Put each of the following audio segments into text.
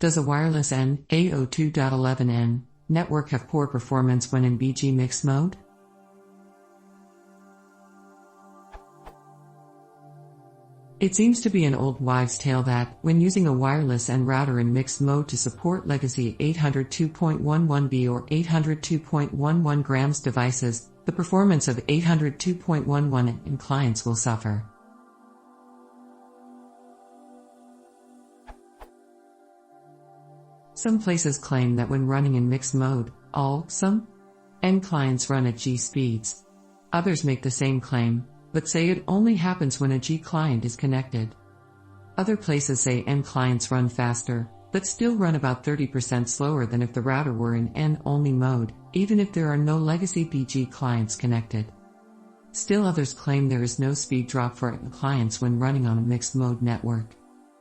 Does a wireless N, A02.11n, network have poor performance when in BG mixed mode? It seems to be an old wives' tale that, when using a wireless N router in mixed mode to support legacy 802.11b or 802.11 grams devices, the performance of 802.11 in clients will suffer. Some places claim that when running in mixed mode, some N clients run at G speeds. Others make the same claim, but say it only happens when a G client is connected. Other places say N clients run faster, but still run about 30% slower than if the router were in N-only mode, even if there are no legacy BG clients connected. Still others claim there is no speed drop for N clients when running on a mixed mode network.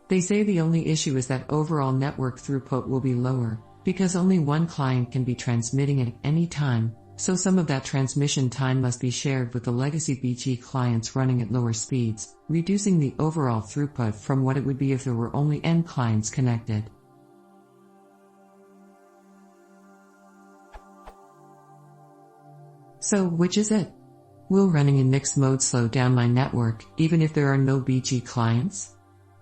They say the only issue is that overall network throughput will be lower, because only one client can be transmitting at any time, so some of that transmission time must be shared with the legacy BG clients running at lower speeds, reducing the overall throughput from what it would be if there were only N clients connected. So, which is it? Will running in mixed mode slow down my network, even if there are no BG clients?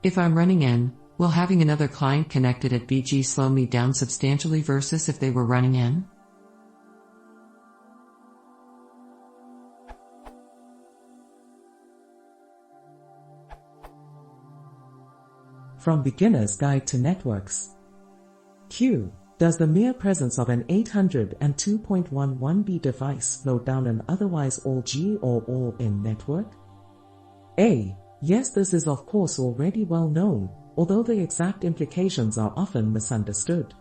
If I'm running N, will having another client connected at BG slow me down substantially versus if they were running N? From Beginner's Guide to Networks. Q. Does the mere presence of an 802.11b device slow down an otherwise all-G or all-in network? A. Yes, this is of course already well known, although the exact implications are often misunderstood.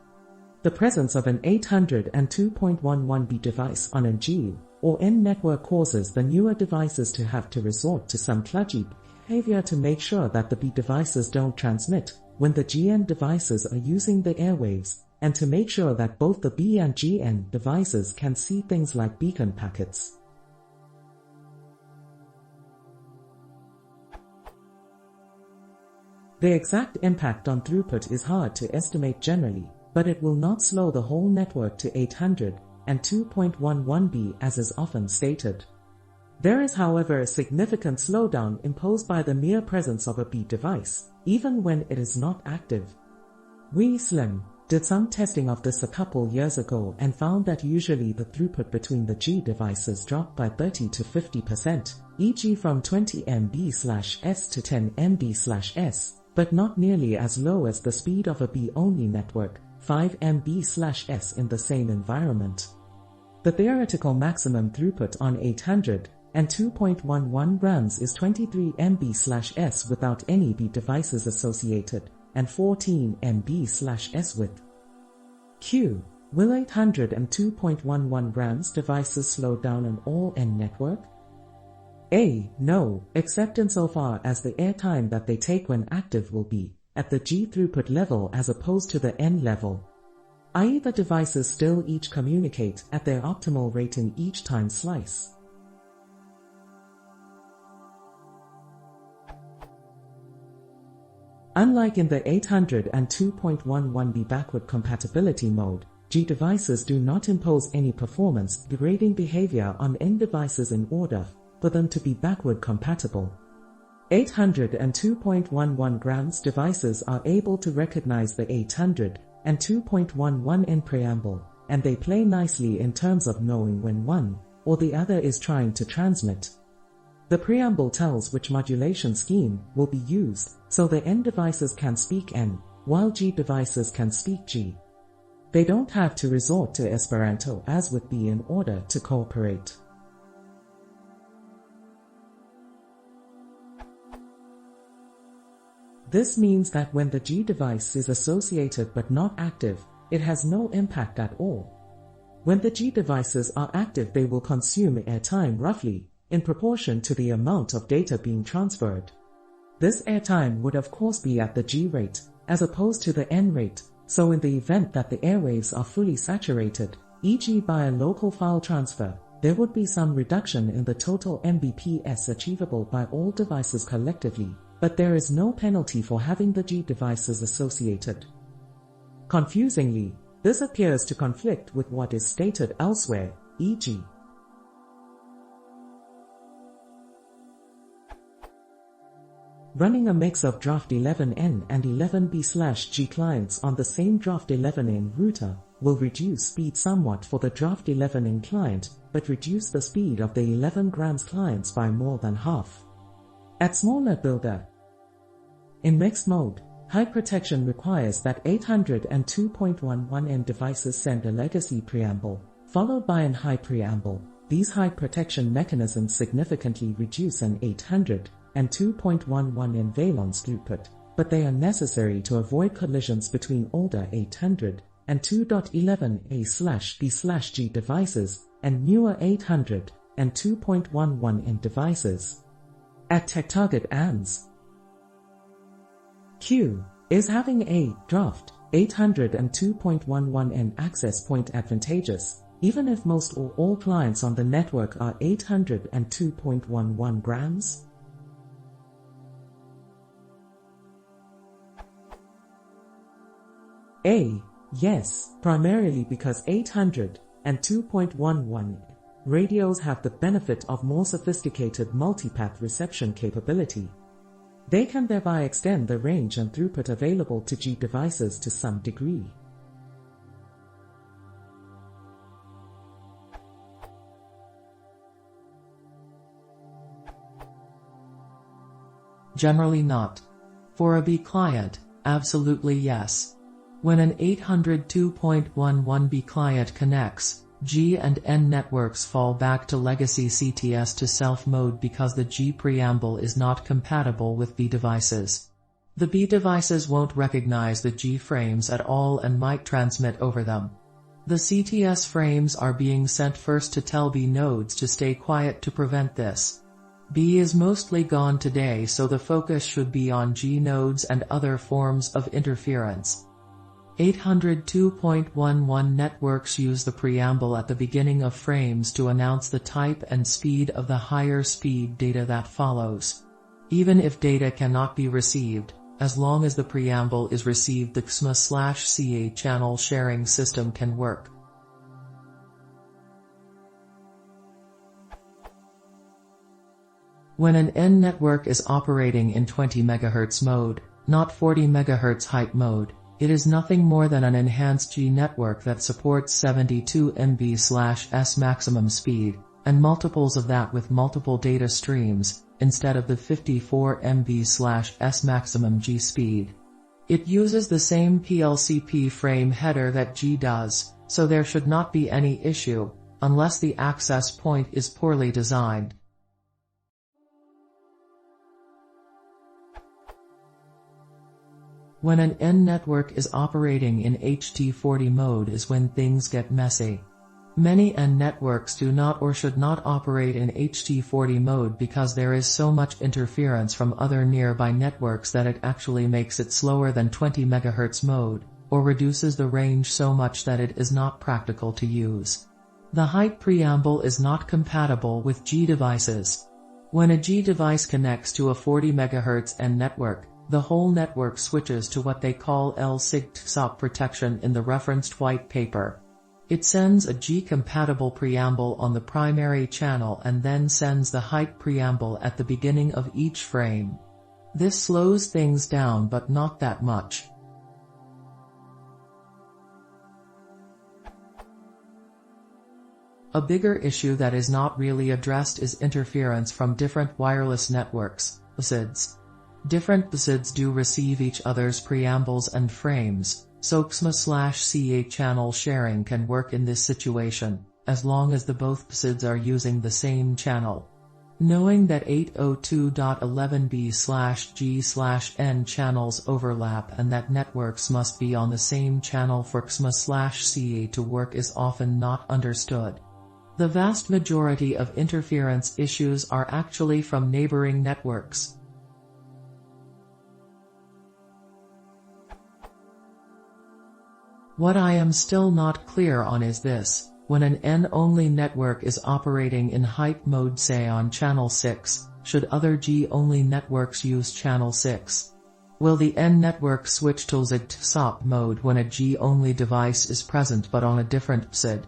The presence of an 802.11b device on a G or N network causes the newer devices to have to resort to some kludgy behavior to make sure that the B devices don't transmit when the GN devices are using the airwaves, and to make sure that both the B and GN devices can see things like beacon packets. The exact impact on throughput is hard to estimate generally, but it will not slow the whole network to 802.11b as is often stated. There is, however, a significant slowdown imposed by the mere presence of a B device, even when it is not active. Slim did some testing of this a couple years ago and found that usually the throughput between the G devices dropped by 30 to 50%, e.g. from 20 MB/s to 10 MB/s, but not nearly as low as the speed of a B-only network, 5 MB/s in the same environment. The theoretical maximum throughput on 802.11 runs is 23 MB/s without any B devices associated, and 14 MB/s with. Q. Will 802.11 grams devices slow down an all-N network? A. No, except insofar as the airtime that they take when active will be at the G throughput level as opposed to the N level, i.e. the devices still each communicate at their optimal rate in each time slice. Unlike in the 802.11b backward compatibility mode, G devices do not impose any performance degrading behavior on N devices in order for them to be backward compatible. 802.11 grams devices are able to recognize the 802.11n preamble, and they play nicely in terms of knowing when one or the other is trying to transmit. The preamble tells which modulation scheme will be used, so the N devices can speak N, while G devices can speak G. They don't have to resort to Esperanto as with B in order to cooperate. This means that when the G device is associated but not active, it has no impact at all. When the G devices are active, they will consume airtime roughly in proportion to the amount of data being transferred. This airtime would of course be at the G rate, as opposed to the N rate, so in the event that the airwaves are fully saturated, e.g. by a local file transfer, there would be some reduction in the total Mbps achievable by all devices collectively, but there is no penalty for having the G devices associated. Confusingly, this appears to conflict with what is stated elsewhere, e.g. running a mix of draft 11N and 11B/G clients on the same draft 11N router will reduce speed somewhat for the draft 11N client, but reduce the speed of the 11 grams clients by more than half. At small net builder, in mixed mode, high protection requires that 802.11n devices send a legacy preamble, followed by an high preamble. These high protection mechanisms significantly reduce an 802.11n valence throughput, but they are necessary to avoid collisions between older 800 and 2.11a/b/g devices and newer 800 and 2.11n devices. At TechTarget ANS, Q is having a draft 800 and 2.11n access point advantageous, even if most or all clients on the network are 800 and 2.11 grams? A. Yes, primarily because 800 and 2.11 radios have the benefit of more sophisticated multipath reception capability. They can thereby extend the range and throughput available to G devices to some degree. Generally not. For a B client, absolutely yes. When an 802.11b client connects, G and N networks fall back to legacy CTS to self mode because the G preamble is not compatible with B devices. The B devices won't recognize the G frames at all and might transmit over them. The CTS frames are being sent first to tell B nodes to stay quiet to prevent this. B is mostly gone today, so the focus should be on G nodes and other forms of interference. 802.11 networks use the preamble at the beginning of frames to announce the type and speed of the higher speed data that follows. Even if data cannot be received, as long as the preamble is received, the XMA/CA channel sharing system can work. When an N network is operating in 20 MHz mode, not 40 MHz height mode, it is nothing more than an enhanced G network that supports 72 MB/s maximum speed, and multiples of that with multiple data streams, instead of the 54 MB/s maximum G speed. It uses the same PLCP frame header that G does, so there should not be any issue, unless the access point is poorly designed. When an N network is operating in HT40 mode is when things get messy. Many N networks do not or should not operate in HT40 mode because there is so much interference from other nearby networks that it actually makes it slower than 20 MHz mode, or reduces the range so much that it is not practical to use. The height preamble is not compatible with G devices. When a G device connects to a 40 MHz N network, the whole network switches to what they call L-SIG-TSOP protection in the referenced white paper. It sends a G-compatible preamble on the primary channel and then sends the height preamble at the beginning of each frame. This slows things down, but not that much. A bigger issue that is not really addressed is interference from different wireless networks, PSIDs. Different PSIDs do receive each other's preambles and frames, so XMA/CA channel sharing can work in this situation, as long as the both PSIDs are using the same channel. Knowing that 802.11b/g/n channels overlap and that networks must be on the same channel for XMA/CA to work is often not understood. The vast majority of interference issues are actually from neighboring networks. What I am still not clear on is this: when an N-only network is operating in height mode, say on channel 6, should other G-only networks use channel 6? Will the N network switch to SOP mode when a G-only device is present but on a different SID?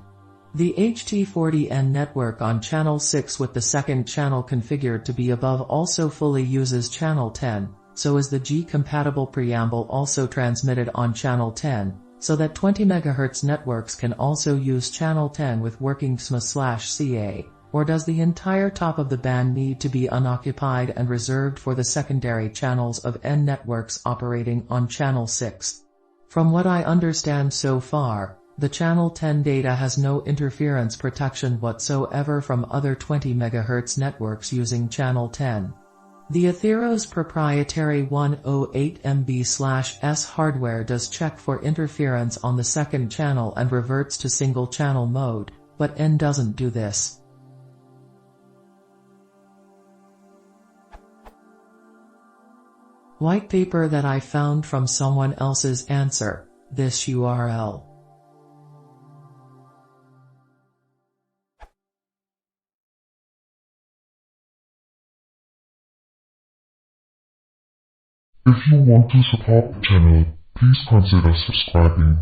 The HT40N network on channel 6 with the second channel configured to be above also fully uses channel 10, so is the G-compatible preamble also transmitted on channel 10, so that 20 MHz networks can also use channel 10 with working SMA/CA, or does the entire top of the band need to be unoccupied and reserved for the secondary channels of N networks operating on channel 6? From what I understand so far, the channel 10 data has no interference protection whatsoever from other 20 MHz networks using channel 10. The Atheros proprietary 108 MB/s hardware does check for interference on the second channel and reverts to single channel mode, but N doesn't do this. White paper that I found from someone else's answer, this URL. If you want to support the channel, please consider subscribing.